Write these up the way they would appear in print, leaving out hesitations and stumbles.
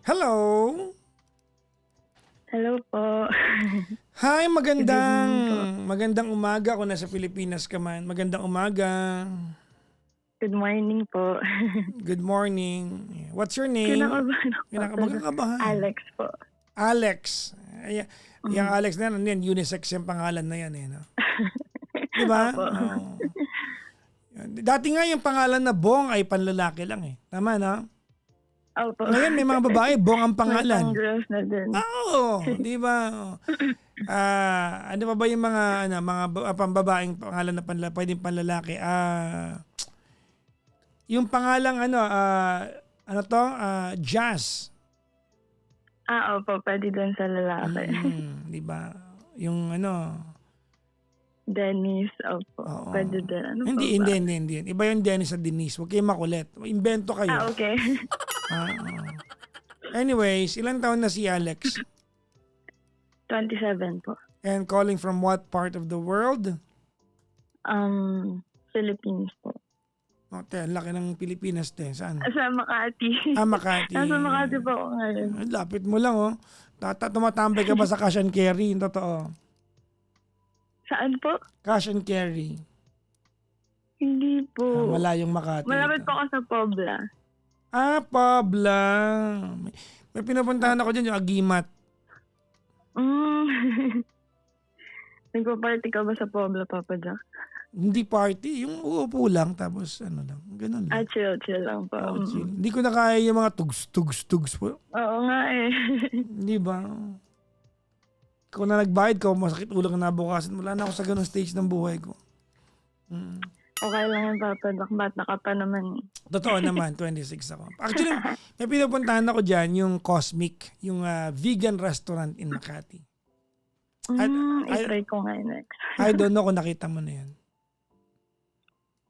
Hello! Hello po. Hi, Good evening po. magandang umaga kung nasa Pilipinas ka man. Magandang umaga. Good morning po. Good morning. What's your name? Kinakabahan ako Huwag pero kang kabahan. Alex po. Alex. Yung Mhm. Alex na yan, unisex yung pangalan na yan eh. No? Di ba? Opo. Oo. Dati nga yung pangalan na Bong ay panlalaki lang eh. Tama na? Opo. Ngayon may mga babae, Bong ang May pangalan. pang-girls na din. Oo, di ba? Ano pa ba yung mga pambabaeng pangalan na pwedeng panlalaki? Yung pangalang Jazz. Opo. Pwede din sa lalaki. Di ba? Yung Dennis. Opo. oo. Pwede din. Ano pa Hindi, ba? hindi. Iba yung Dennis at Denise. Huwag kayong makulit. Invento kayo. Okay. Oo. Anyways, ilang taon na si Alex? 27 po. And calling from what part of the world? Philippines po. Ang laki ng Pilipinas, te. Saan? Sa Makati. Makati. Nasa Makati po ako ngayon. Ay, lapit mo lang, oh. Tumatambay ka ba sa cash and carry? Yung totoo. Saan po? Cash and carry. Hindi po. Malayong Makati. Malapit po ako sa Pobla. Pabla. May pinupuntahan ako dyan, yung Agimat. Nagpa-party ka ba sa Pobla, Papa Jack? Hindi party, yung uupo lang, tapos lang, ganun lang. Chill lang po. Oh, chill. Hindi ko na kaya yung mga tugs po. Oo nga eh. Di ba? Kung na nagbayad ka, masakit ulo ka na bukasan. Wala na ako sa ganung stage ng buhay ko. Okay lang yan, Papa Jack. Bata ka pa naman. Totoo naman, 26 ako. Actually, may pinupuntahan ako dyan, yung Cosmic, yung vegan restaurant in Makati. I-try ko nga next. I don't know kung nakita mo na yan.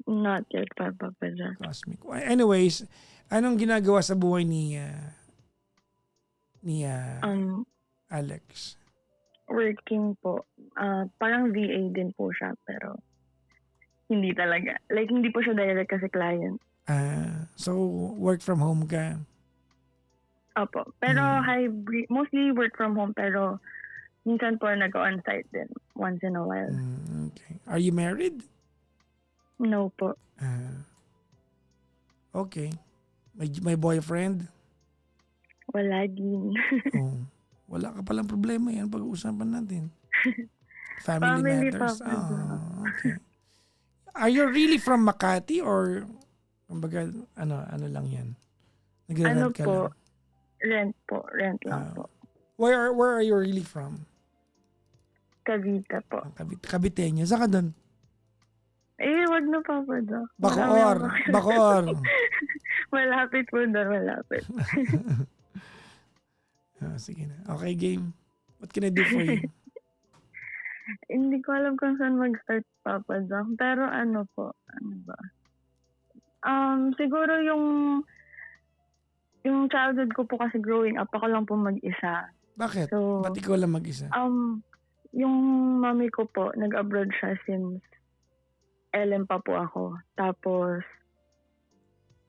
Not yet, Papa Jack. Cosmic. Anyways, anong ginagawa sa buhay ni Alex? Working po. Parang VA din po siya, pero hindi talaga. Like, hindi po siya direct kasi client. So, work from home ka? Opo. Pero hybrid, mostly work from home, pero minsan po nag-on-site din once in a while. Okay. Are you married? No po. Okay. May boyfriend? Wala din. Oh. Wala ka palang problema yan pag-uusapan natin. Family matters. Okay. Are you really from Makati or kumbaga ano lang yan? Nagre-rent ka po? lang? Rent lang po. Where are you really from? Cavite po. Caviteño. Saan ka doon? Wag na Papa Jack. Bacoor. Malapit po doon, malapit. Sige na. Okay, game. What can I do for you? Hindi ko alam kung saan mag-start, Papa Jack. Pero ano ba? Siguro yung childhood ko po kasi growing up, ako lang po mag-isa. Bakit? So, Ba't ikaw lang mag-isa? Yung mami ko po, nag-abroad siya since LM pa po ako. Tapos,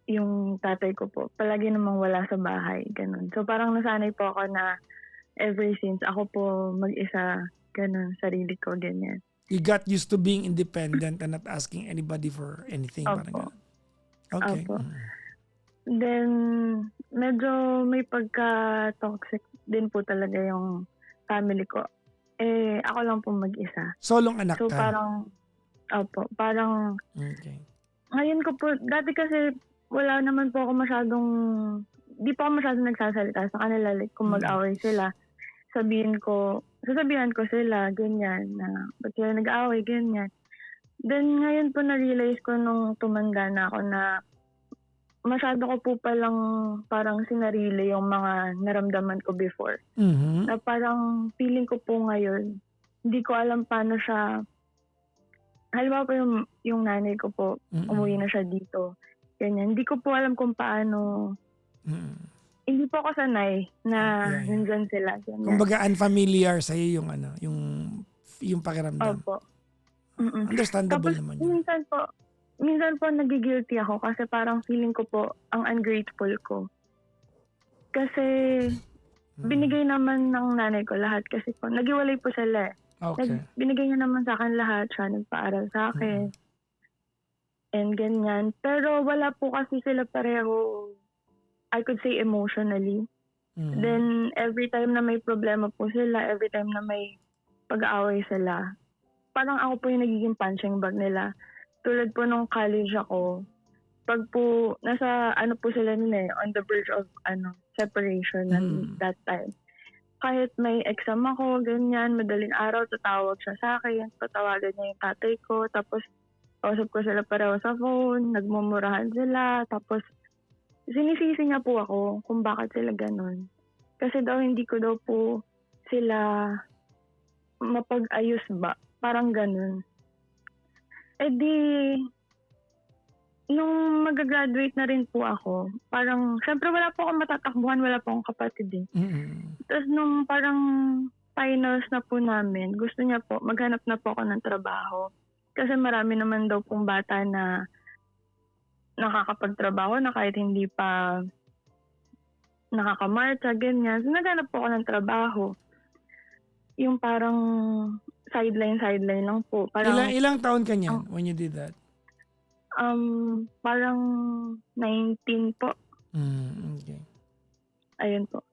yung tatay ko po, palagi namang wala sa bahay. Ganun. So, parang nasanay po ako na ever since ako po mag-isa, ganun, sarili ko, ganyan. You got used to being independent and not asking anybody for anything. Opo. Parang ganun. Okay. Opo. Then, medyo may pagka-toxic din po talaga yung family ko. Ako lang po mag-isa. Solong anak So, ka? parang, Okay. ngayon ko po, dati kasi wala naman po ako di po ako masyadong nagsasalita sa kanila. Like, kung mag-away sila, sasabihan ko sila, ganyan, na ba't sila nag-away, ganyan. Then, ngayon po na-realize ko nung tumanda na ako na masyado ko po palang parang sinarili yung mga naramdaman ko before. Mm-hmm. Na parang feeling ko po ngayon, hindi ko alam paano siya. Halimbawa po yung nanay ko po, umuwi na siya dito. Ganyan. Hindi ko po alam kung paano. Hindi po ako sanay na nandyan sila. Ganyan. Kumbaga unfamiliar sa'yo yung pakiramdam. Opo. Understandable Tapos, naman yun. minsan po nagigilty ako kasi parang feeling ko po ang ungrateful ko. Kasi binigay naman ng nanay ko lahat kasi po, naghiwalay po sila eh. Okay. Binigay niya naman sa akin lahat, siya nagpaaral sa akin, and ganyan. Pero wala po kasi sila pareho, I could say emotionally. Then every time na may problema po sila, every time na may pag-aaway sila, parang ako po yung nagiging punching bag nila. Tulad po nung college ako, pag po, nasa ano po sila nun eh, on the verge of separation at that time. Kahit may exam ako, ganyan, madaling araw, tatawag siya sa akin, patawagan niya yung tatay ko, tapos kausap ko sila pareho sa phone, nagmumurahan sila, tapos sinisisi niya po ako kung bakit sila ganun. Kasi daw hindi ko daw po sila mapag-ayos ba, parang ganun. Eh di, nung mag-graduate na rin po ako, parang, syempre wala po akong matatakbuhan, wala po akong kapatid eh. Tapos nung parang finals na po namin, gusto niya po, maghanap na po ako ng trabaho. Kasi marami naman daw pong bata na nakakapagtrabaho na kahit hindi pa nakakamarcha, ganyan. So naghanap po ako ng trabaho. Yung parang sideline lang po. Parang, Ilang taon ka niyan when you did that? parang 19 po. Okay. Ayun po.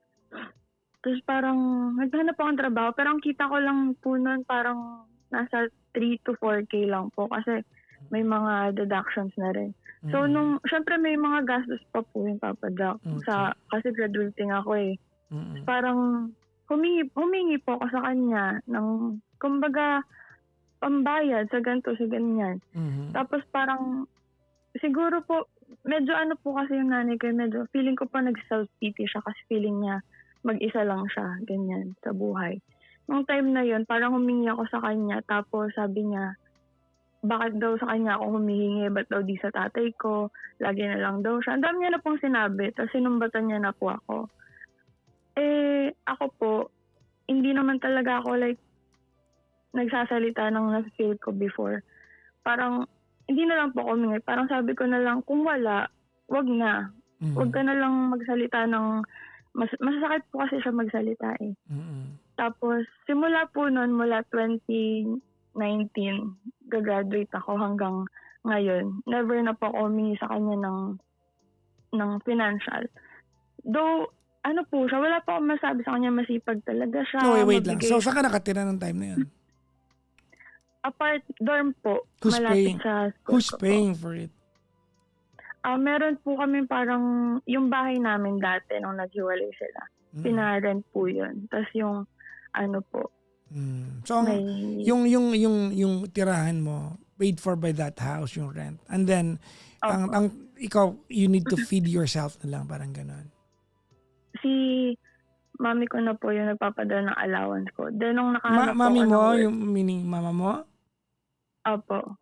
Tapos parang naghanap ako ng trabaho, pero ang kita ko lang po nun parang nasa 3 to 4K lang po kasi may mga deductions na rin. So syempre may mga gastos pa po yung papadyak kasi graduating ako eh. Parang humingi po ako sa kanya ng kumbaga pambayad sa ganito, sa ganyan. Tapos parang siguro po medyo ano po kasi yung nanay ko, medyo feeling ko pa nag-self-pity siya kasi feeling niya mag-isa lang siya, ganyan, sa buhay. Nung time na yun, parang humingi ako sa kanya, tapos sabi niya, bakit daw sa kanya ako humihingi, ba't daw di sa tatay ko, lagi na lang daw siya. Ang dami niya na pong sinabi, tapos sinumbatan niya na po ako. Eh, ako po, hindi naman talaga ako like, nagsasalita ng na-feel ko before. Parang, hindi na lang po ako humingi. Parang sabi ko na lang, kung wala, wag na. Wag ka na lang magsalita ng, masasakit po kasi siya magsalita eh. Tapos, simula po nun, mula 2019, gagraduate ako hanggang ngayon. Never na po ako humingi sa kanya ng financial. Though, ano po siya, wala po akong masabi sa kanya, masipag talaga siya. No, wait lang. So, saan ka nakatira ng time na yun? Apart, dorm po. Who's malapit paying? sa school Who's ko paying po. for it? Meron po kami parang, yung bahay namin dati nung naghiwalay sila. Pinarent po yun. Tapos yung, ano po, So, yung tirahan mo, paid for by that house, yung rent. And then, ikaw, you need to feed yourself na lang, parang ganon. Si mami ko na po yung nagpapadala ng allowance ko. Then nung nakahanap Mami po ako mo, ng work. yung meaning mama mo? Opo.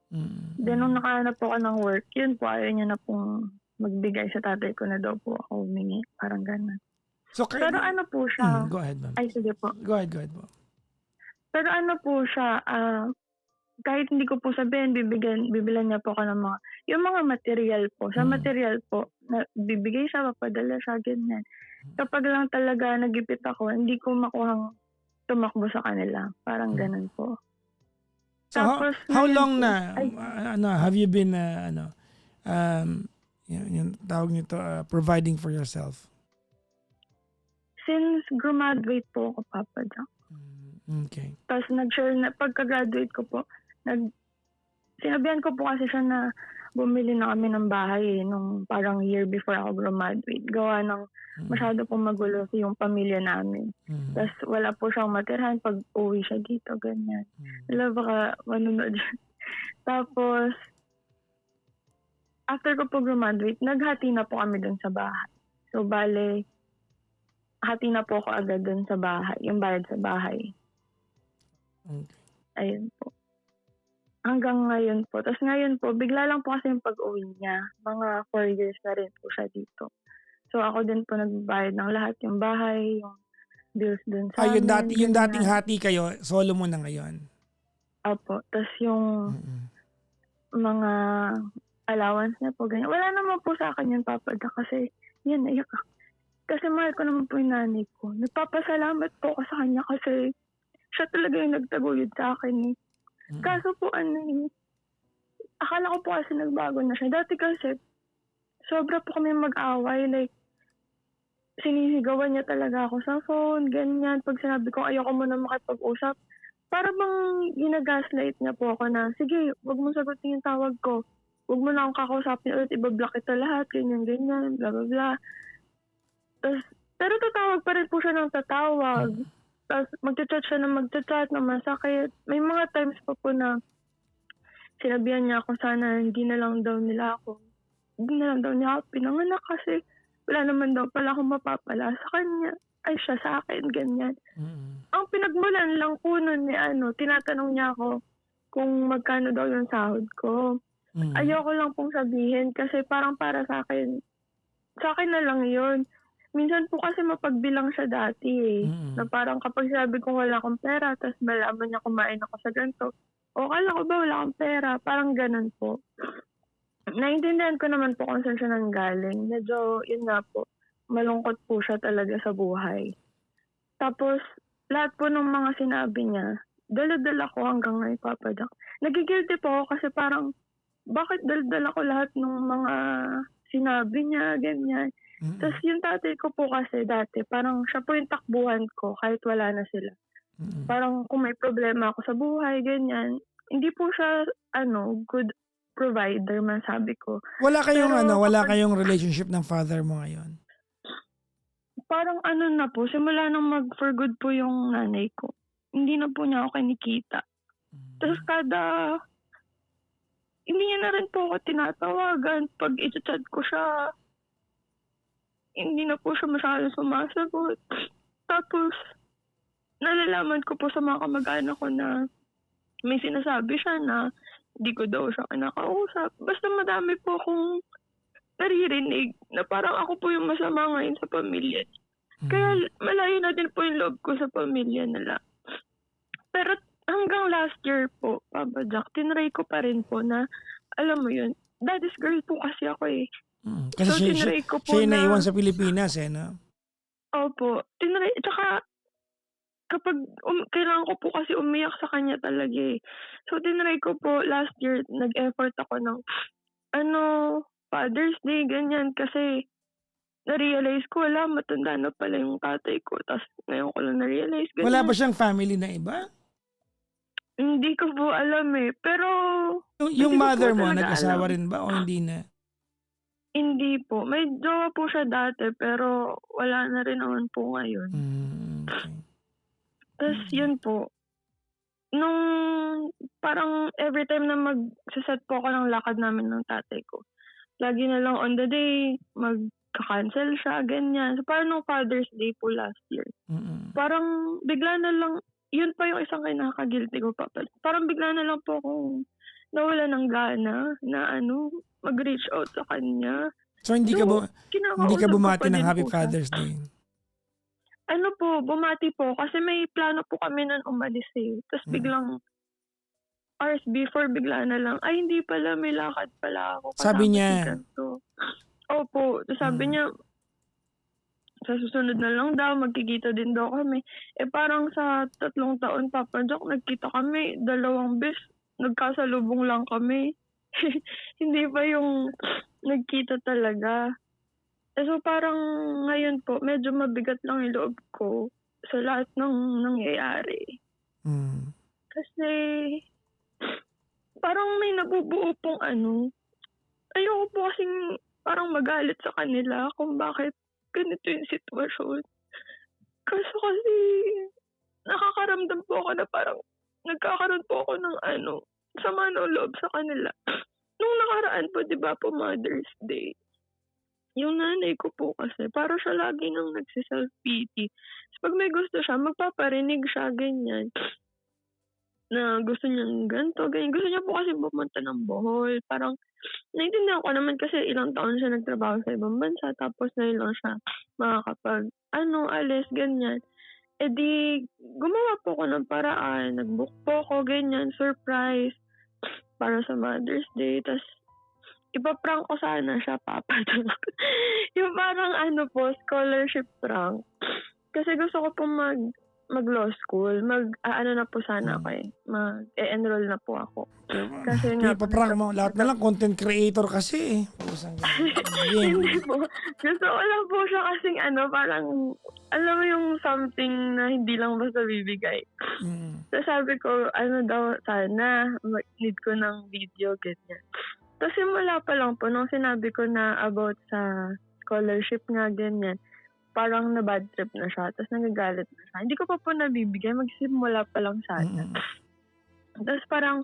Then nung nakahanap po ako ng work, yun po, ayaw niya na pong magbigay sa tatay ko na daw po ako humingi. Parang gano'n. So, Pero ano po siya? go ahead, ma'am. Ay, sige po. Go ahead po. Pero ano po siya, kahit hindi ko po sabihin, bibilan niya po ako ng yung mga material po. Sa material po, bibigay siya, papadala siya, ganyan. Kapag lang talaga nagipit ako, hindi ko makuhang tumakbo sa kanila. Parang ganun po. So, Tapos, how long po, na, have you been, yung tawag nito, providing for yourself? Since graduate po ako, Papa Jack. Okay. Tapos nag-share na, pagka-graduate ko po, sinabihan ko po kasi siya na bumili na kami ng bahay nung parang year before ako graduate. Gawa ng masyado pong magulo yung pamilya namin. Tapos wala po siyang matirhan pag uwi siya dito, ganyan. Wala baka manunod siya. Tapos, after ko po graduate, naghati na po kami dun sa bahay. So, bale, hati na po ako agad dun sa bahay, yung bayad sa bahay. Okay. Ayun po. Hanggang ngayon po. Tapos ngayon po, bigla lang po kasi yung pag-uwi niya. Mga 4 years na rin po siya dito. So ako din po nagbayad ng lahat, yung bahay, yung bills dun sa amin. Yung dating hati kayo, solo mo na ngayon? Opo. Tapos yung mga allowance niya po, ganyan. Wala naman po sa akin yung papada kasi yan, naiyak ako. Kasi mahal ko naman po yung nanay ko. Nagpapasalamat po ako sa kanya kasi siya talaga yung nagtaguyod sa akin eh. Mm. Kaso po akala ko po kasi nagbago na siya. Dati kasi, sobra po kami mag-away. Like, sinisigawan niya talaga ako sa phone, ganyan. Pag sinabi ko, ayoko muna makipag-usap, para bang ginagaslight niya po ako na, sige, wag mo sagutin yung tawag ko. Wag mo na akong kakausapin ulit, ibablock kita lahat, ganyan, ganyan, bla bla bla. Pero tatawag pa rin po siya ng tatawag. Tapos magchat-chat siya ng magchat-chat, na masakit. May mga times pa po na sinabihan niya ako sana hindi na lang daw niya ako pinanganak kasi wala naman daw pala akong mapapala sa kanya. Ay, siya sa akin, ganyan. Mm. Ang pinagmulan lang po nun ni tinatanong niya ako kung magkano daw yung sahod ko. Mm. Ayoko lang pong sabihin kasi parang para sa akin na lang yun. Minsan po kasi mapagbilang siya dati eh. Mm. Na parang kapag sabi ko wala akong pera, tapos malaman niya kumain ako sa ganito, o kala ko ba wala akong pera? Parang ganun po. Naintindihan ko naman po kung saan siya nanggaling. Medyo, yun nga po, malungkot po siya talaga sa buhay. Tapos, lahat po ng mga sinabi niya, dala-dala ko hanggang ngayon, Papa Jack. Nagigilty po ako kasi parang, bakit dala-dala ko lahat ng mga sinabi niya, ganyan. Mm. Tapos yung tatay ko po kasi dati, parang siya po yung takbuhan ko kahit wala na sila. Mm. Parang kung may problema ako sa buhay, ganyan, hindi po siya, good provider, masabi ko. Wala kayong Pero wala kapag- kayong relationship ng father mo ngayon? Parang na po, simula nang mag-for good po yung nanay ko. Hindi na po niya ako kinikita. Tapos hindi niya na rin po ako tinatawagan. Pag i-chat ko siya, hindi na po siya masyadong sumasagot. Tapos, nalalaman ko po sa mga kamag-anak ko na may sinasabi siya na hindi ko daw siya kinakausap. Basta madami po akong naririnig na parang ako po yung masama ngayon sa pamilya. Kaya malayo na din po yung loob ko sa pamilya nila. Pero hanggang last year po, Papa Jack, tinry ko pa rin po na, alam mo yun, daddy's girl po kasi ako eh. Kasi So, siya tinry ko po yung na, naiwan sa Pilipinas no? opo, tsaka kapag kailangan ko po kasi umiyak sa kanya talaga eh. So, tinry ko po last year, nag-effort ako ng, Father's Day, ganyan, kasi na-realize ko, matanda na pala yung tatay ko. Tapos ngayon ko lang na-realize, ganyan. Wala ba siyang family na iba? Hindi ko po alam eh. Pero, Yung hindi ko mother po mo, talaga nag-asawa alam. rin ba o hindi na? Hindi po. May jowa po siya dati, pero wala na rin naman po ngayon. Okay. Tapos yun po, nung parang every time na magsaset po ako ng lakad namin ng tatay ko, lagi na lang on the day, magka-cancel siya, ganyan. So parang nung Father's Day po last year, parang bigla na lang, yun pa yung isang kinaka-guilty ko, Papa. Parang bigla na lang po akong nawala ng gana na mag-reach out sa kanya. So hindi ka bumati ng Happy Father's Day? Bumati po kasi may plano po kami nun umalis eh. Tapos biglang hours before, bigla na lang, ay hindi pala, may lakad pala ako. Sabi niya? Si ganito. Opo. Tapos sabi niya, sa susunod na lang daw, magkikita din daw kami. Parang sa 3 taon, Papa Jack, nagkita kami 2 beses. Nagkasalubong lang kami. Hindi pa yung nagkita talaga. So parang ngayon po, medyo mabigat lang yung loob ko sa lahat ng nangyayari. Kasi parang may nabubuo pong ayoko po kasing parang magalit sa kanila kung bakit ganito yung sitwasyon. Kaso kasi nakakaramdam po ako na parang nagkakaroon po ako ng sama ng loob sa kanila. Nung nakaraan po, di ba po, Mother's Day, yung nanay ko po kasi, parang siya lagi nang nagsiself-pity. So, pag may gusto siya, magpaparinig siya, ganyan. Na gusto niyang ganito, ganyan. Gusto niya po kasi pumunta ng Bohol. Parang, naiintindihan ko naman kasi ilang taon siya nagtrabaho sa ibang bansa, tapos na lang siya makakapag, alis, ganyan. Di, gumawa po ko ng paraan. Nag-book po ko, ganyan, surprise, para sa Mother's Day. Tapos, ipaprank ko sana siya, Papa. Yung parang ano po, scholarship rank. Kasi gusto ko pong mag-law school. Ano na po sana ako eh. Mag-enroll na po ako. Kasi nga po, Pinapaprank mo. Lahat na lang content creator kasi eh. Pusang game. hindi po. Gusto ko lang po siya kasing parang, alam mo yung something na hindi lang basta bibigay. So sabi ko, daw, sana, need ko ng video, ganyan. Tapos simula pa lang po, nung sinabi ko na about sa scholarship nga, ganyan, parang na-bad trip na siya, tapos nagagalit na siya. Hindi ko pa po nabibigay, magsimula pa lang sana. Tapos parang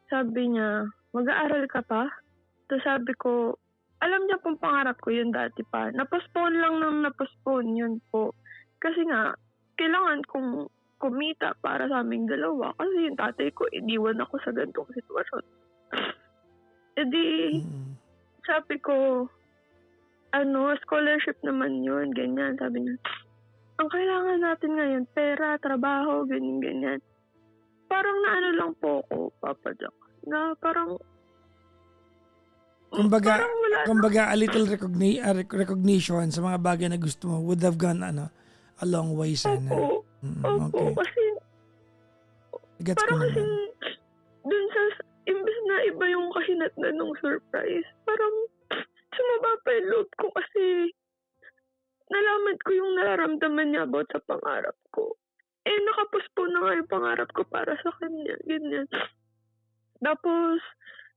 sabi niya, mag-aaral ka pa? Tapos sabi ko, alam niya pong pangarap ko yun dati pa. Napostpone lang nang napostpone yun po. Kasi nga, kailangan kong kumita para sa aming dalawa. Kasi yung tatay ko, iniwan ako sa ganitong sitwasyon. E di, sabi ko, scholarship naman yun, ganyan. Sabi niya, ang kailangan natin ngayon, pera, trabaho, ganyan. Parang lang po ako, Papa Jack. Na parang, kumbaga a little recognition sa mga bagay na gusto mo would have gone a long way sana. Opo, Okay. kasi, Gets ko parang kasi, naman. dun sa, imbes na iba yung kahinatnan ng surprise, parang, sumaba pa yung loob ko kasi nalaman ko yung nararamdaman niya about sa pangarap ko. Nakapospone na nga yung pangarap ko para sa kanya. Ganyan. Tapos,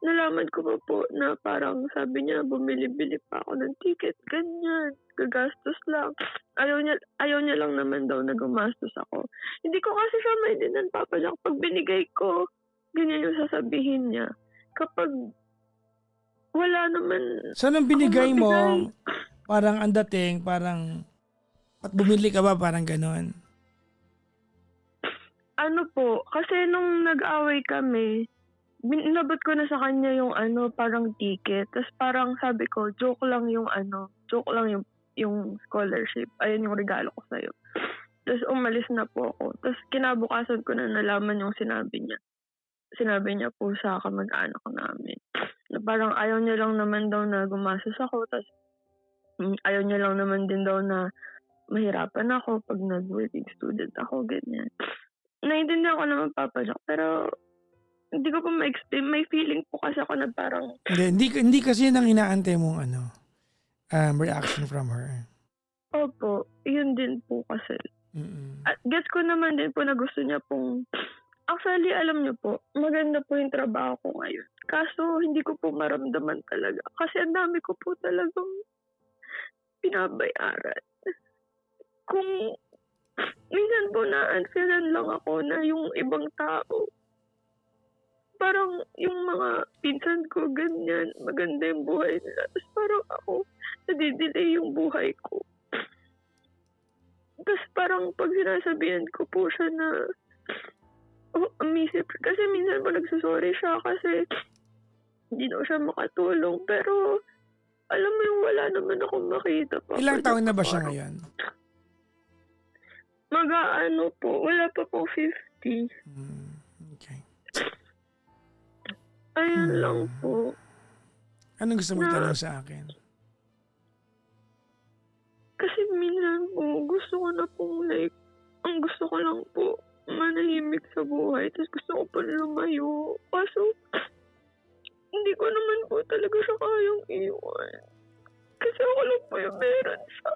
nalaman ko pa po na parang sabi niya, bumili-bili pa ako ng ticket. Ganyan. Gagastos lang. Ayaw niya lang naman daw na gumastos ako. Hindi ko kasi siya maintindihan, Papa Jack. Pag binigay ko, ganyan yung sasabihin niya. Kapag wala naman. So, nung binigay mo, parang ang dating, parang, at bumili ka ba, parang ganon? Ano po, kasi nung nag-away kami, inabot ko na sa kanya yung parang ticket. Tapos parang sabi ko, joke lang yung scholarship. Ayun yung regalo ko sa'yo. Tapos umalis na po ako. Tapos kinabukasan ko na nalaman yung sinabi niya. Sinabi niya po sa kamag-anak namin. Na parang ayaw niya lang naman daw na gumastos ako. Tapos ayaw niya lang naman din daw na mahirapan ako pag nag-working student ako, ganyan. Naiintindihan ko naman, Papa Jack, pero hindi ko pa ma-explain. May feeling po kasi ako na parang... Hindi kasi yun ang inaantay mong reaction from her. Opo, yun din po kasi. At guess ko naman din po na gusto niya pong... Actually, alam niyo po, maganda po yung trabaho ko ngayon. Kaso, hindi ko po maramdaman talaga. Kasi ang dami ko po talagang pinabayaran. Kung minsan po na-unfairan lang ako na yung ibang tao, parang yung mga pinsan ko, ganyan, maganda yung buhay nila. Tapos parang ako, nadidelay yung buhay ko. Tapos parang pag sinasabihan ko po siya na, amisip. Kasi minsan po nagsasorry siya kasi hindi na siya makatulong. Pero, alam mo yung wala naman akong makita pa. Ilang taon na ba siya ngayon? Po, wala pa pong 50. Okay. Ayun lang po. Anong gusto mo itanong sa akin? Kasi minsan po, gusto ko na pong ang gusto ko lang po, manahimik sa buhay. Tapos gusto ko pa lumayo. Kaso, hindi ko naman po talaga siya kayang iwan. Kasi ako lang po yung meron siya.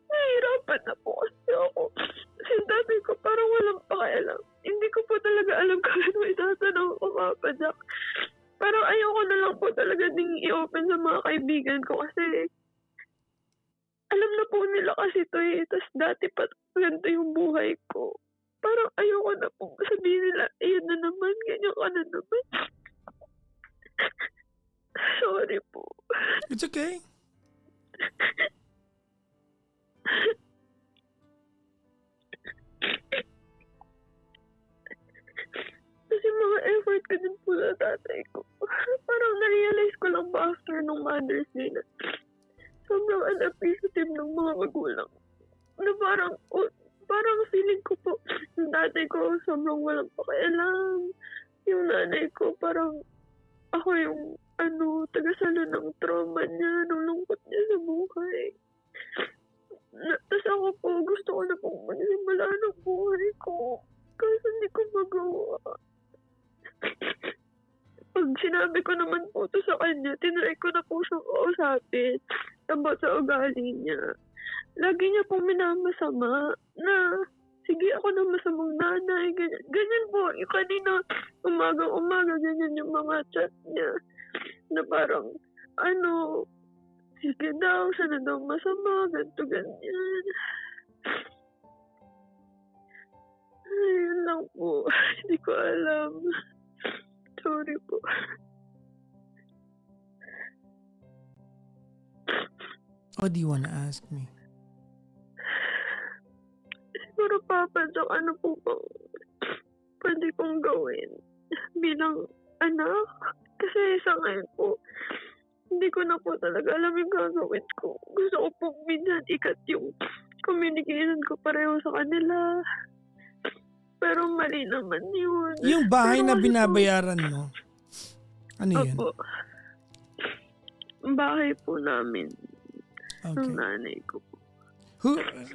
Nahihirapan na po kasi ako. Kasi dati ko parang walang pakialam. Hindi ko po talaga alam kung ano itatanong ko, Papa Jack. Parang ayoko na lang po talaga ding i-open sa mga kaibigan ko kasi alam na po nila kasi ito eh. Tapos dati pa ganito yung buhay ko. Parang ayoko na po sabihin nila, ayun na naman, ganyan ka na naman. Sorry po. It's okay. Kasi mga effort ko din po sa tatay ko. Parang na-realize ko lang ba after nung Mother's Day na sobrang unappreciative ng mga magulang. Na parang feeling ko po, yung tatay ko sobrang walang pakialam. Yung nanay ko parang ako yung tagasalo ng trauma niya, ng lungkot niya sa po siyang kausapin about sa ugali niya. Lagi niya pong minamasama na sige ako na masamang nanay, ganyan. Ganyan po, yung kanina umaga, ganyan yung mga chat niya na parang sige daw, siya na daw masama, ganito, ganyan. Ayun lang po. Hindi ko alam. Sorry po. What do you wanna ask me? Siguro, Papa, ano po bang pwede kong gawin bilang anak? Kasi sa ngayon po, hindi ko na po talaga alam yung gagawin ko. Gusto ko pong minsan ikat yung communication ko pareho sa kanila. Pero mali naman yun. Yung bahay Pero na kasi binabayaran mo, ano yun? Opo. Bahay po namin. Okay. Ng nanay ko.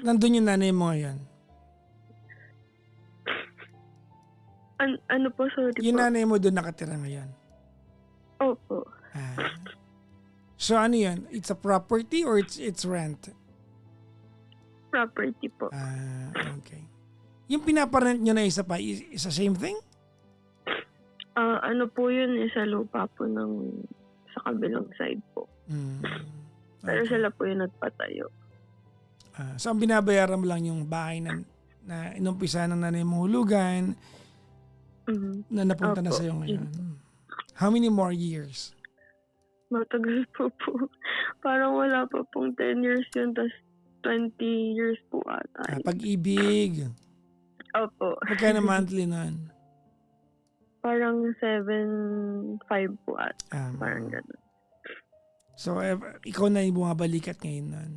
Nandun yung nanay mo ngayon? Ano po, sorry Yung po. nanay mo doon nakatira ngayon? Opo. So ano yan? It's a property or it's rent? Property po. Okay. Yung pinaparent nyo na isa pa, is the same thing? Ano po yun, sa lupa po sa kabilang side po. Pero Okay. sila po yung nagpatayo. So ang binabayaran mo lang yung bahay na inumpisa ng nanay mong hulugan na napunta na Opo. sa'yo ngayon. How many more years? Matagal po. Parang wala pa pong 10 years yun, tas 20 years po ata. Pag-ibig. Opo. Magkano monthly nun? Parang 7.5 po ata. Parang gano'n. So ikaw na yung bumabalikat ngayon nun.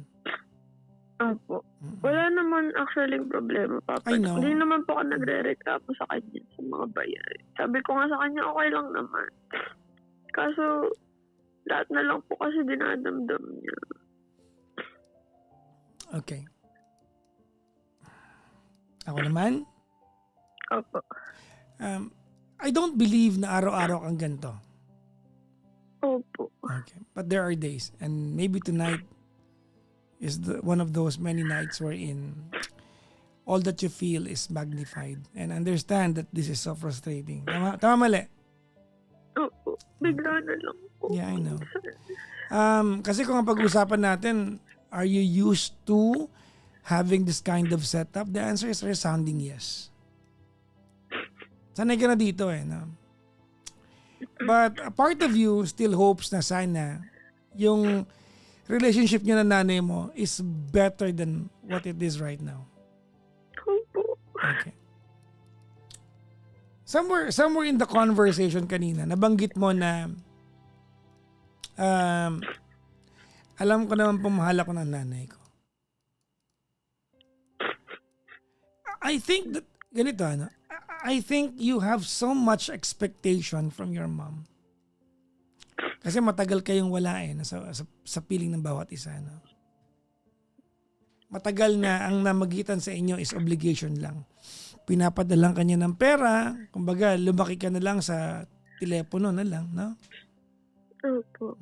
Opo. Wala naman actually problema, Papa. I know. Hindi naman po ako nagre-reklamo sa kanya sa mga bayarin. Sabi ko nga sa kanya, okay lang naman. Kaso, lahat na lang po kasi dinadamdam niya. Okay. Ako naman, Opo. I don't believe na araw-araw kang ganito. Opo. Okay. But there are days, and maybe tonight is one of those many nights wherein all that you feel is magnified, and understand that this is so frustrating. Tama mali? Opo. Bigla na lang po. Yeah, I know. Kasi kung ang pag-usapan natin, are you used to having this kind of setup? The answer is a resounding yes. Sanay ka na dito no? But a part of you still hopes na sana yung relationship niyo na nanay mo is better than what it is right now. Opo. Okay. Somewhere in the conversation kanina, nabanggit mo na alam ko naman pumahal ako ng nanay ko. I think that, ganito I think you have so much expectation from your mom. Kasi matagal kayong wala sa piling ng bawat isa. No? Matagal na ang namagitan sa inyo is obligation lang. Pinapadalang kanya ng pera, kumbaga lumaki ka na lang sa telepono na lang. No? Opo.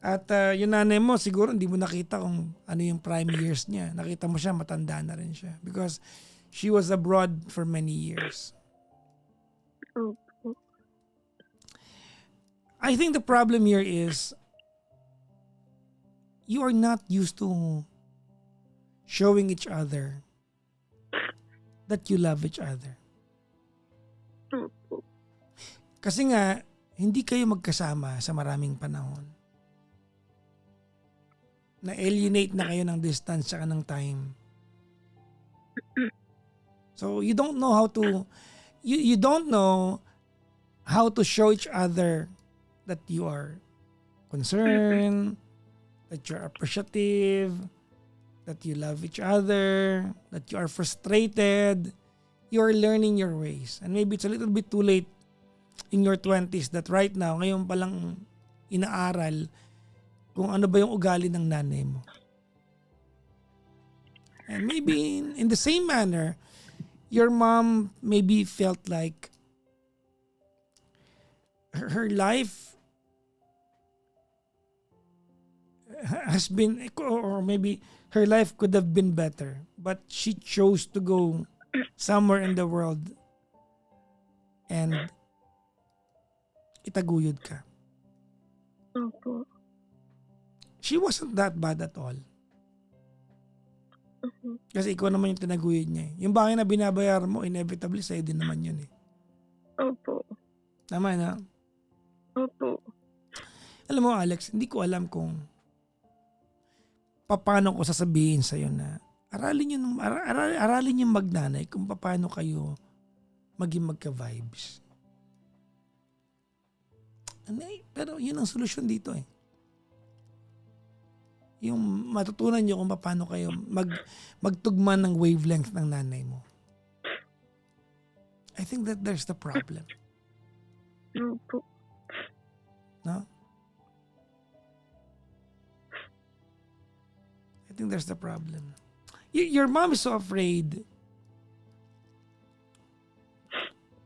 At yung nanay mo, siguro hindi mo nakita kung ano yung prime years niya. Nakita mo siya, matanda na rin siya. Because she was abroad for many years. Opo. I think the problem here is you are not used to showing each other that you love each other. Opo. Kasi nga, hindi kayo magkasama sa maraming panahon. Na-alienate na kayo ng distance at ng time. So you don't know how to you don't know how to show each other that you are concerned, that you're appreciative, that you love each other, that you are frustrated. You are learning your ways. And maybe it's a little bit too late in your 20s that right now, ngayon pa lang inaaral kung ano ba yung ugali ng nanay mo. And maybe in the same manner, your mom maybe felt like her life has been, or maybe her life could have been better, but she chose to go somewhere in the world and itaguyod ka. Opo. She wasn't that bad at all. Mhm. Kasi ikaw naman yung tinaguyod niya. Yung bagay na binabayaran mo, inevitably sa'yo din naman yun eh. Opo. Tama na. Opo. Alam mo Alex, hindi ko alam kung paano ko sasabihin sa'yo na aralin yung magnanay kung paano kayo maging magka-vibes. Pero yun ang solusyon dito eh. Yung matutunan nyo kung paano kayo magtugma ng wavelength ng nanay mo. I think that there's the problem. Opo. No? I think there's the problem. Your mom is so afraid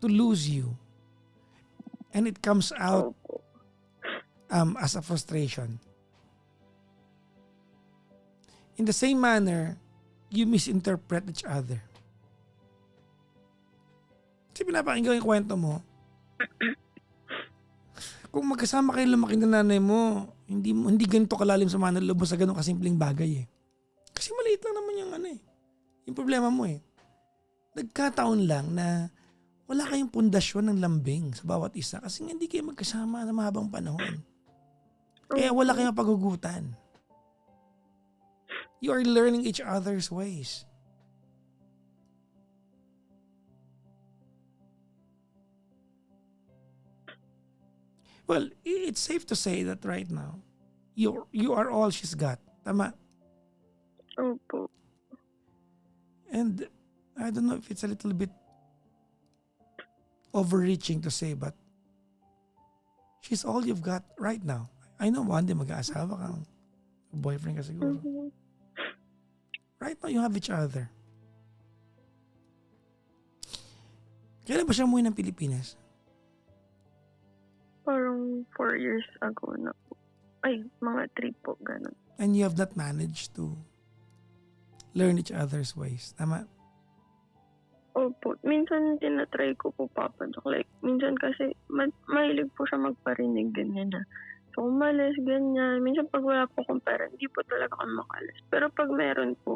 to lose you. And it comes out Opo. as a frustration. In the same manner, you misinterpret each other. Kasi pinapakinggan yung kwento mo. Kung magkasama kayo lumaki ng nanay mo, hindi ganito kalalim sa mga loob mo sa ganun kasimpleng bagay eh. Kasi maliit lang naman yung yung problema mo eh. Nagkataon lang na wala kayong pundasyon ng lambing sa bawat isa kasi hindi kayo magkasama na mahabang panahon. Kaya wala kayong pagugutan. You are learning each other's ways. Well, it's safe to say that right now, you are all she's got. Tama? Opo. And I don't know if it's a little bit overreaching to say, but she's all you've got right now. I know one day mag-aasawa kang boyfriend ka siguro. Mhm. Right now, you have each other. Kailan ba siya umuwi ng Pilipinas? Parang 4 years ago na po. Ay, mga 3 po, ganun. And you have not managed to learn each other's ways. Tama? Opo. Minsan tinatry ko po, Papa Doc. Like, minsan kasi mahilig po siya magparinig, ganyan na. So, umalis, ganyan. Minsan pag wala po akong pera, hindi po talaga kami makalis. Pero pag meron po,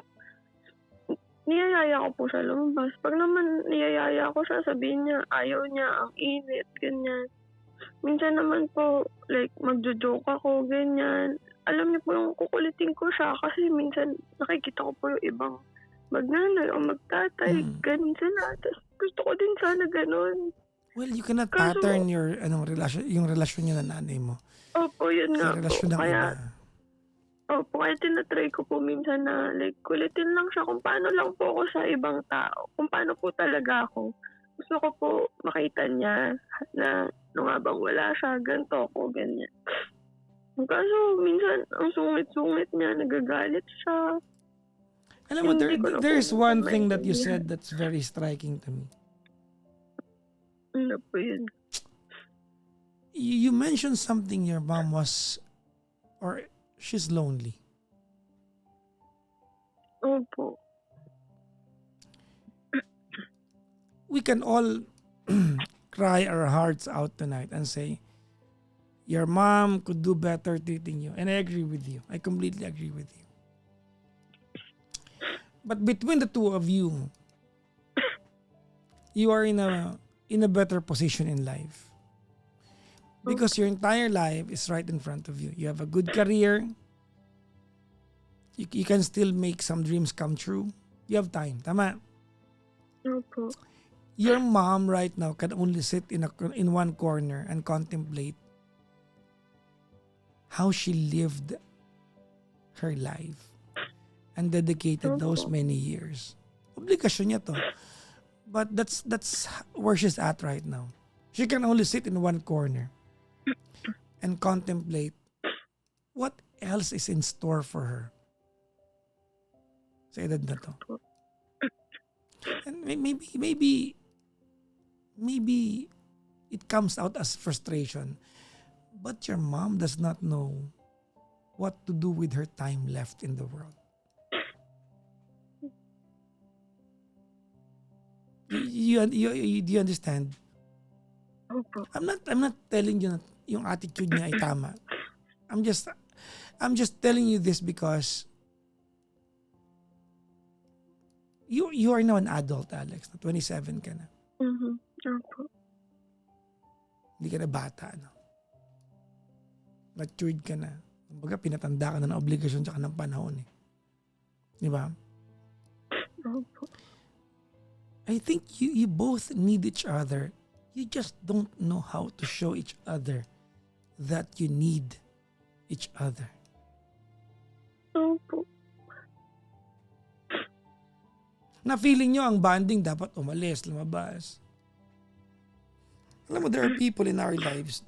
niyayaya ko po siya lumabas. Pag naman niyayaya ko siya, sabihin niya, ayaw niya, ang init, ganyan. Minsan naman po, like, magjo-joke ako, ganyan. Alam niyo po yung kukulitin ko siya kasi minsan nakikita ko po yung ibang magnanay o magtatay, ganun sila. Tapos gusto ko din sana ganun. Well, you cannot Kaso- pattern your yung relasyon niya na nanay mo. Opo, yun nga Sa po. relasyon ng Kaya, iba. opo, kaya tinatry ko po minsan na like, kulitin lang siya kung paano lang po ako sa ibang tao. Kung paano po talaga ako. Gusto ko po makita niya na nung habang wala siya, ganito ako, ganyan. Kaso minsan, ang sungit-sungit niya, nagagalit siya. Alam mo, Hindi ko na there's po one thing that you maintindihan. said that's very striking to me. Ano po yun? You mentioned something your mom was, or she's lonely. Opo. We can all cry our hearts out tonight and say, your mom could do better treating you. And I agree with you. I completely agree with you. But between the two of you, you are in a better position in life. Because your entire life is right in front of you. You have a good career. You can still make some dreams come true. You have time. Tama? Opo. Your mom right now can only sit in one corner and contemplate how she lived her life and dedicated those many years. Obligasyon niya to. But that's where she's at right now. She can only sit in one corner and contemplate what else is in store for her sa edad na to. And maybe it comes out as frustration, but your mom does not know what to do with her time left in the world. Do you understand? Opo. I'm not telling you na yung attitude niya ay tama. I'm just telling you this because you are now an adult, Alex. 27 ka na. Opo. Hindi ka na bata, no? Matured ka na. Kumbaga, pinatanda ka na ng obligasyon tsaka ng panahon, eh. Di ba? Opo. I think you both need each other. You just don't know how to show each other that you need each other. Opo. Na feeling nyo ang bonding dapat umalis, lumabas. Alam mo, there are people in our lives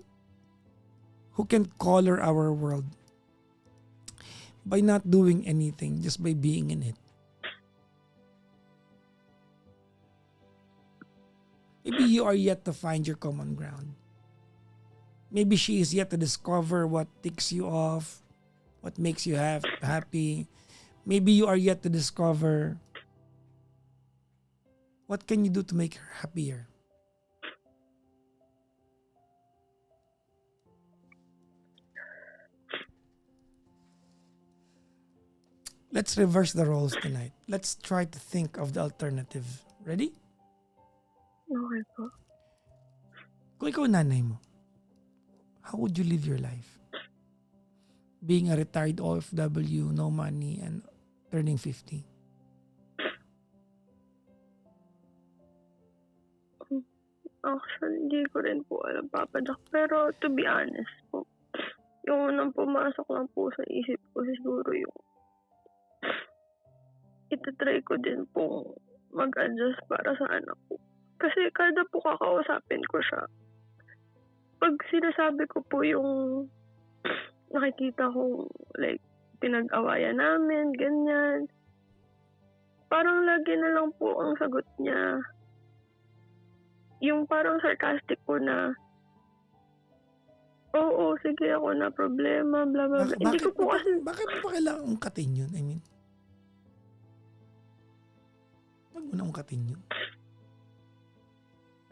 who can color our world by not doing anything, just by being in it. Maybe you are yet to find your common ground. Maybe she is yet to discover what ticks you off, what makes you happy. Maybe you are yet to discover what can you do to make her happier. Let's reverse the roles tonight. Let's try to think of the alternative. Ready? Okay po. Kung ikaw nanay mo, how would you live your life? Being a retired OFW, no money, and turning 50. Actually, hindi ko rin po alam, Papa Jack. Pero to be honest po, yung unang pumasok lang po sa isip ko siguro yung itatry ko din po mag-adjust para sa anak ko. Kasi kada po kakausapin ko siya, pag sinasabi ko po yung nakikita ko, like, pinag-awayan namin, ganyan, parang lagi na lang po ang sagot niya, yung parang sarcastic po na, oo, sige ako na problema, bla bla bla. Hindi ko po kasi, Bakit mo pa kailangan ungkatin yun? I mean, wag mo na ungkatin yun.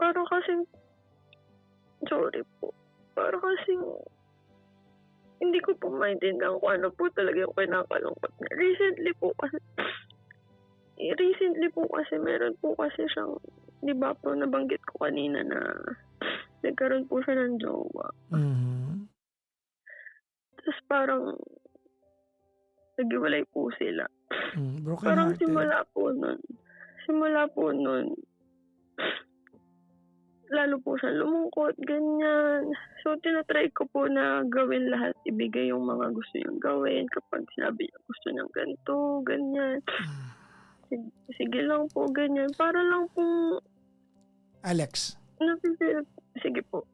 parang kasing, sorry po, parang kasing, hindi ko po maintindihan kung ano po talaga yung kinakalungkot niya. Recently po kasi meron po kasi siyang, di ba po nabanggit ko kanina na nagkaroon po siya ng jowa. Mhm. Tapos parang naghiwalay po sila. Broken Parang hearted. simula po nun, lalo po siya lumungkot, ganyan. So, tinatry ko po na gawin lahat, ibigay yung mga gusto niyang gawin kapag sinabi niya gusto niyang ganito, ganyan. Sige lang po, ganyan. Para lang po, Alex, sige po.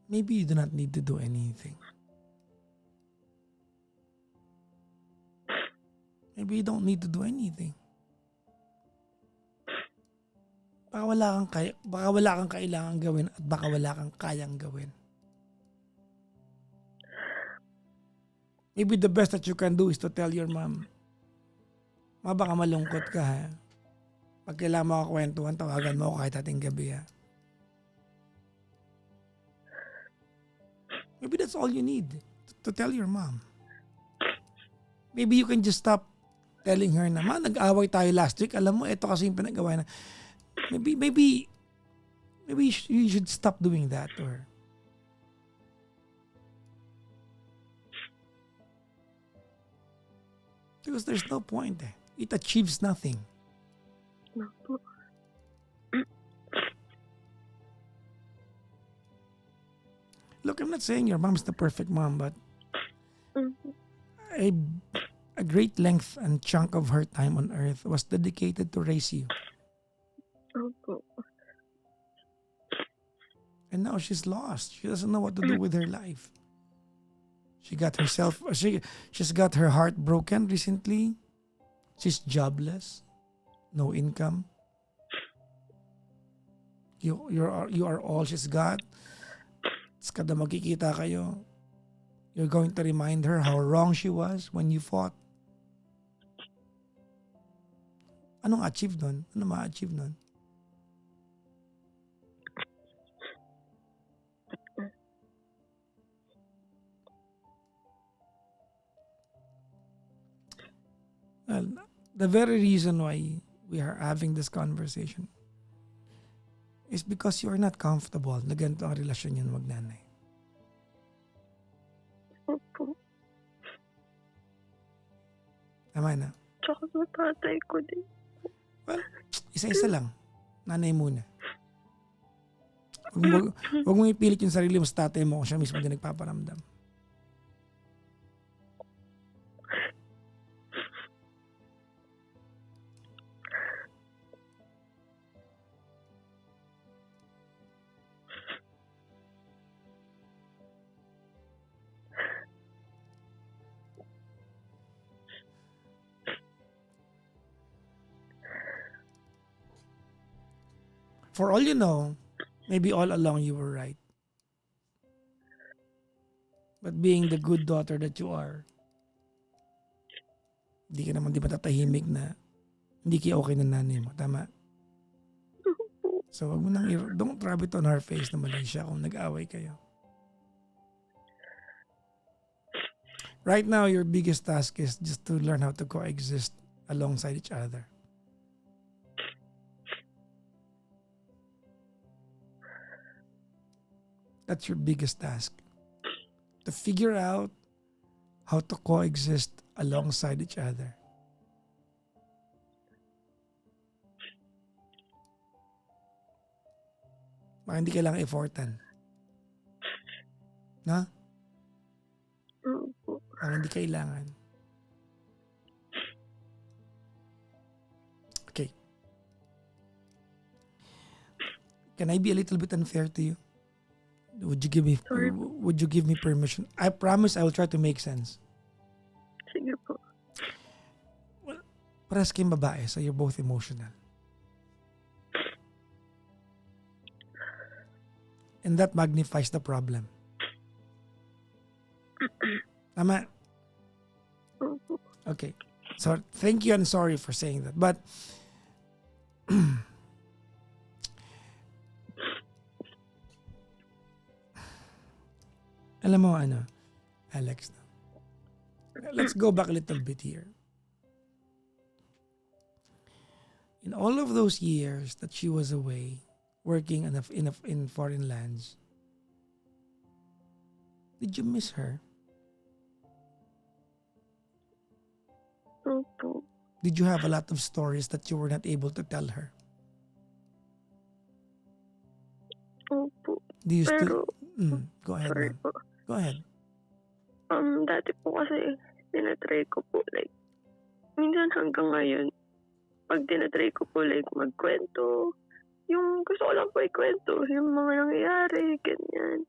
maybe you do not need to do anything. Maybe you don't need to do anything. Baka wala kang kailangan gawin at baka wala kang kayang gawin. Maybe the best that you can do is to tell your mom, "Ma, baka malungkot ka, ha? Pag kailangan mo ako kwentuhan, tawagan mo ako kahit ating gabi, ha?" Maybe that's all you need to tell your mom. Maybe you can just stop telling her na, "Ma, nag-away tayo last week. Alam mo, ito kasi yung pinag-away na." Maybe you should stop doing that to her. Because there's no point, eh. It achieves nothing. Naku. Look, I'm not saying your mom's the perfect mom, but Mhm. a great length and chunk of her time on earth was dedicated to raise you. Opo. And now she's lost. She doesn't know what to do with her life. She's got her heart broken recently. She's jobless. No income. You are all she's got. Tapos kada magkikita kayo, You're going to remind her how wrong she was when you fought. Anong achieve nun? Ano ma-achieve nun? Well, the very reason why we are having this conversation is because you are not comfortable na ganito ang relasyon yun magnanay. Opo. Tama na. Tsaka sa tatay ko din. Well, isa-isa lang. Nanay muna. Huwag mo ipilit yung sarili mo sa tatay mo kung siya mismo din nagpaparamdam. For all you know, maybe all along you were right. But being the good daughter that you are, hindi ka naman di matatahimik na hindi kayo okay ng nanay mo. Tama? So wag mo nang don't rub it on her face na mali siya kung nag-away kayo. Right now, your biggest task is just to learn how to coexist alongside each other. That's your biggest task. To figure out how to coexist alongside each other. Baka hindi kailangan effortan. Na? Opo. Baka hindi kailangan. Okay. Can I be a little bit unfair to you? Would you give me permission? I promise I will try to make sense. Sige po. Parehas kayong babae, so you're both emotional. And that magnifies the problem. Tama? Opo. Okay. So, thank you and sorry for saying that. But, alam mo ano, Alex, let's go back a little bit here. In all of those years that she was away, working in foreign lands, did you miss her? Opo. Did you have a lot of stories that you were not able to tell her? Opo. Do you Pero, still... go ahead, sorry ma'am. po. Go ahead. Dati po kasi, tinatry ko po, like, minsan hanggang ngayon, pag tinatry ko po, like, magkwento, yung gusto ko lang po ikwento, yung mga nangyayari, ganyan.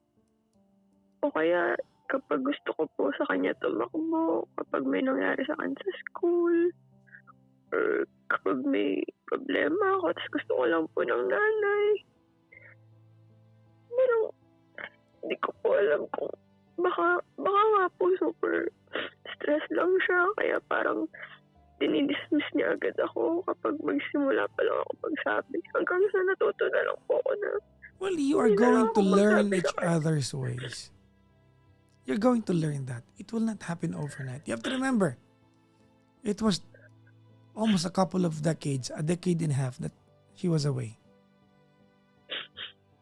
O kaya, kapag gusto ko po sa kanya tumakbo, kapag may nangyari sa kanya sa school, or kapag may problema ako, tapos gusto ko lang po ng nanay. Pero, hindi ko po alam kung baka nga po super stress lang siya, kaya parang dinidismiss niya agad ako kapag magsimula pa lang ako magsabi. Hanggang sa natuto na lang po ako na Well, you are hindi na going lang to ako learn magsabi each sa kanya. other's ways. You're going to learn that. It will not happen overnight. You have to remember, it was almost a couple of decades, a decade and a half that she was away.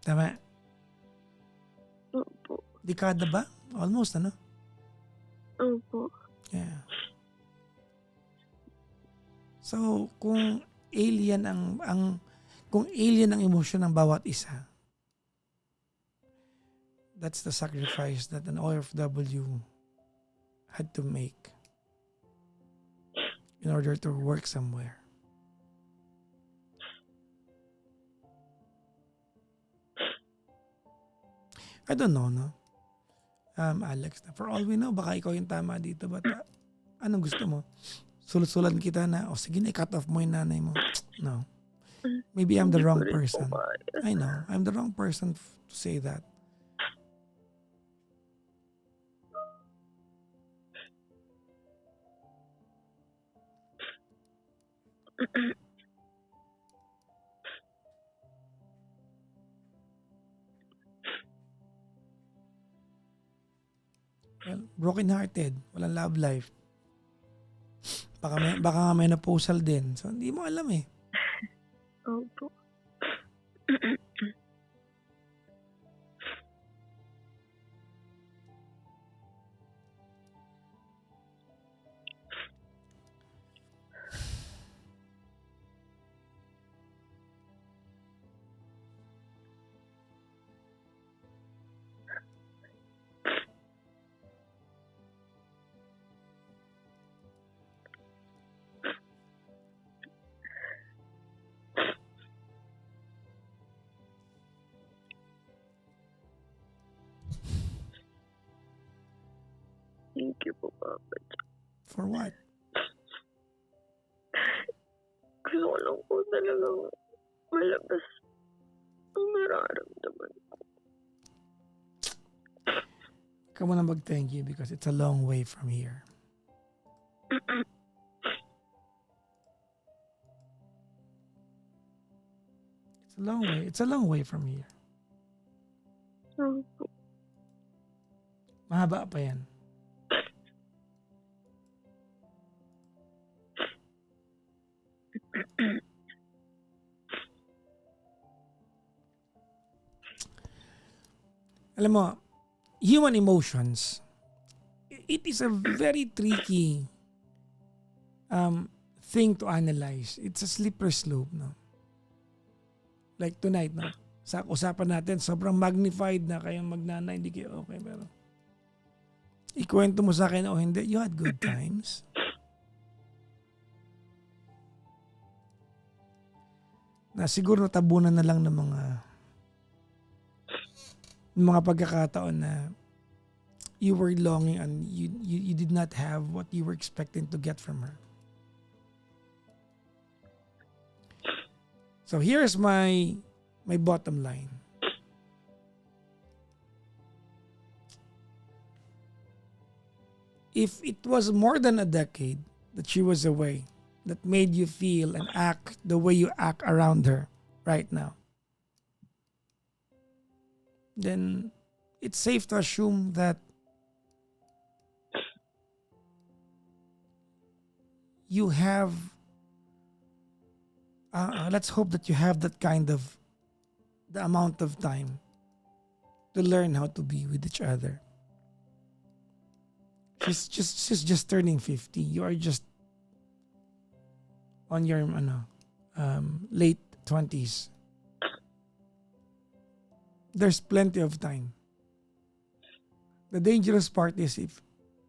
Tama? Opo. Dekada ba? Almost, ano? Opo. Yeah. So, kung alien kung alien ang emosyon ng bawat isa, that's the sacrifice that an OFW had to make in order to work somewhere. I don't know, no? Alex, for all we know, baka ikaw yung tama dito. But anong gusto mo? Sulat-sulat kita na, sige na, i-cut off mo yung nanay mo. No. Maybe I'm the Hindi ko wrong rin po person. kaya. I know. I'm the wrong person to say that. Well, broken-hearted, walang love life. Baka nga may menopausal din. So, hindi mo alam eh. Opo. Thank you po, Papa. For what? Gusto ko lang po talagang malabas ang nararamdaman ko. Come on, mag-thank you because it's a long way from here. It's a long way. It's a long way from here. Opo. Mahaba pa yan. Alam mo, human emotions, it is a very tricky thing to analyze. It's a slippery slope, no? Like tonight, no? Sa usapan natin, sobrang magnified na kayong magnanay, hindi kayo okay, pero ikwento mo sa akin, oh hindi, you had good times. Na siguro natabunan na lang ng mga pagkakataon na you were longing and you did not have what you were expecting to get from her. So here's my bottom line. If it was more than a decade that she was away, that made you feel and act the way you act around her right now, then it's safe to assume that you have, let's hope that you have that kind of, the amount of time to learn how to be with each other. She's just turning 50. You are just on your late 20s. There's plenty of time. The dangerous part is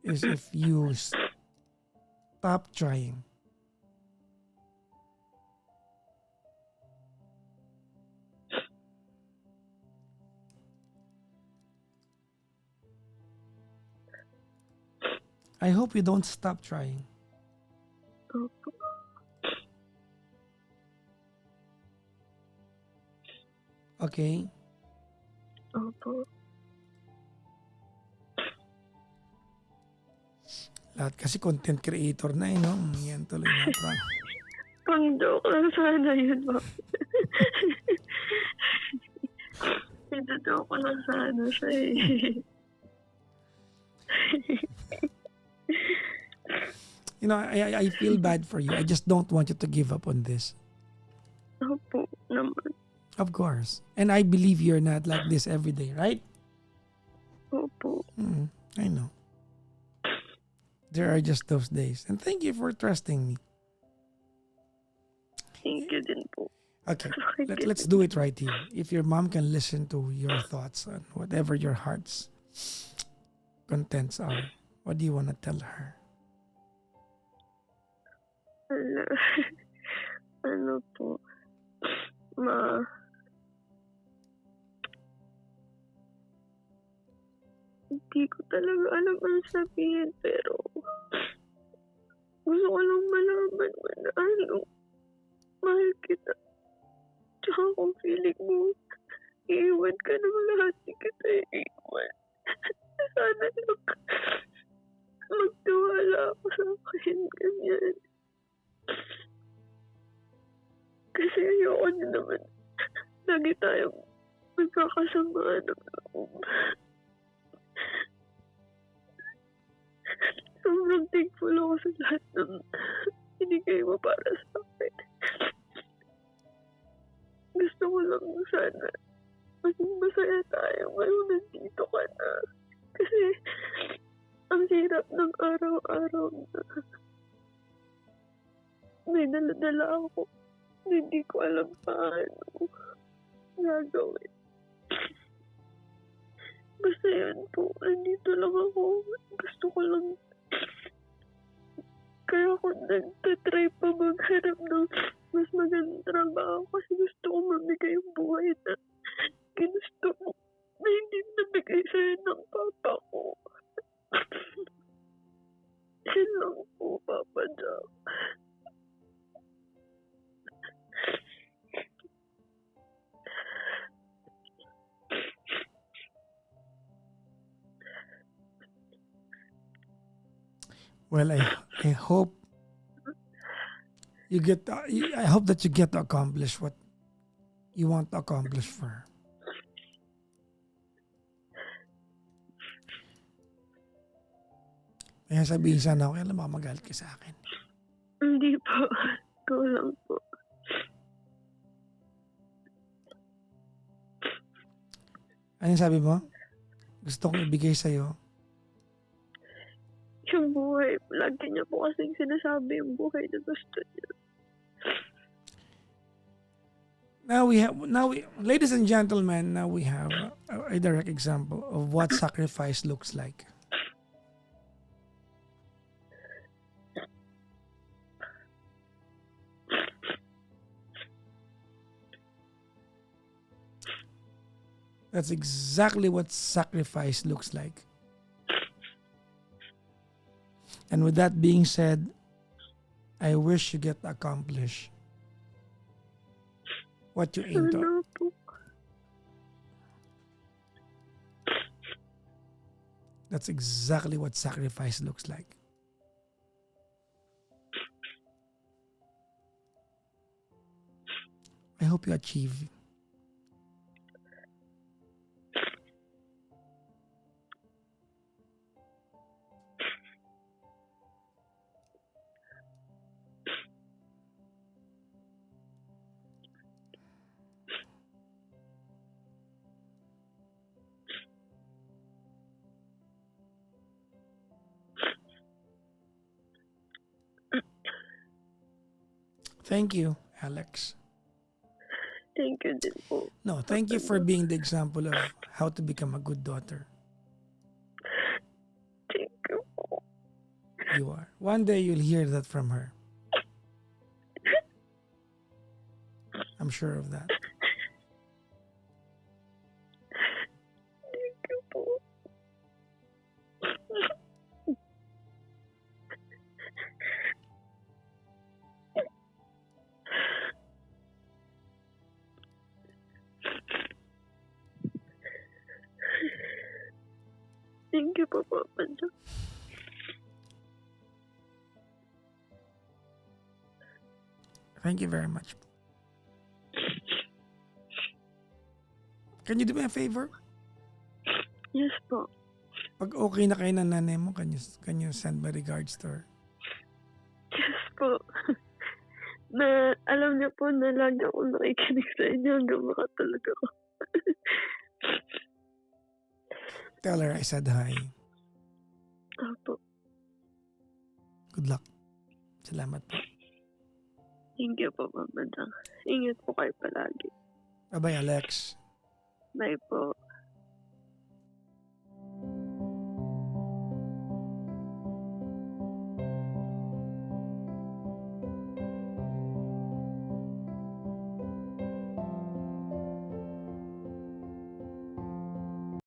if you stop trying. I hope you don't stop trying. Opo. Okay? Opo. Lahat kasi content creator na no? Yan tuloy na. Pang-joke lang sana yun, Papa. Ito-joke ko lang sana siya eh. You know, I feel bad for you. I just don't want you to give up on this. Opo naman. Of course. And I believe you're not like this every day, right? Opo. I know. There are just those days. And thank you for trusting me. Thank you din po. Okay, let's do it right here. If your mom can listen to your thoughts on whatever your heart's contents are, what do you want to tell her? Ano po, hindi ko talaga alam ang sabihin, pero gusto ko lang malaman mo na mahal kita. Tsaka kung feeling mo, iiwan ka ng lahat, di kita iiwan. Sana lang magtiwala ako sa akin, ganyan. Kasi ayoko din naman. Lagi tayong magkakasamaan ng loob. Sobrang thankful ako sa lahat ng binigay mo para sa akin. Gusto ko lang sana maging masaya tayo ngayon nandito ka na. Kasi ang hirap ng araw-araw na may dala-dala ako. Hindi ko alam paano gagawin. Basta yan po, nandito lang ako. Gusto ko lang. Kaya ako nagtatry pa maghanap ng mas magandang trabaho kasi gusto ko mamigay yung buhay na ginusto ko na hindi nabigay sa'yo ng papa ko. Yan lang po, Papa Jack. Well, I hope you get. I hope that you get to accomplish what you want to accomplish for her. Kaya sabihin sana ako, alam mo, magalit ka sa akin. Hindi po. Ikaw lang po. Ano sabi mo? Gusto kong ibigay sa'yo. Yung buhay, lagi niya po kasing sinasabi yung buhay na gusto niya. Ladies and gentlemen, now we have a direct example of what sacrifice looks like. That's exactly what sacrifice looks like. And with that being said, I wish you get to accomplish what you aim to. Sana po. That's exactly what sacrifice looks like. I hope you achieve. Thank you, Alex. Thank you din po. No, thank you for being the example of how to become a good daughter. Thank you po. You are. One day you'll hear that from her. I'm sure of that. Thank you po. Thank you po, Papa Jack. Thank you very much. Can you do me a favor? Yes po. Pag okay na kayo ng nanay mo, can you send my regards to her? Yes po. Na alam niyo po na lagi ako nakikinig sa inyo hanggang makatulog ako. Tell her I said hi. Opo. Good luck. Salamat po. Thank you po, Papa Jack. Ingat po kayo palagi. Bye-bye, Alex. Bye po.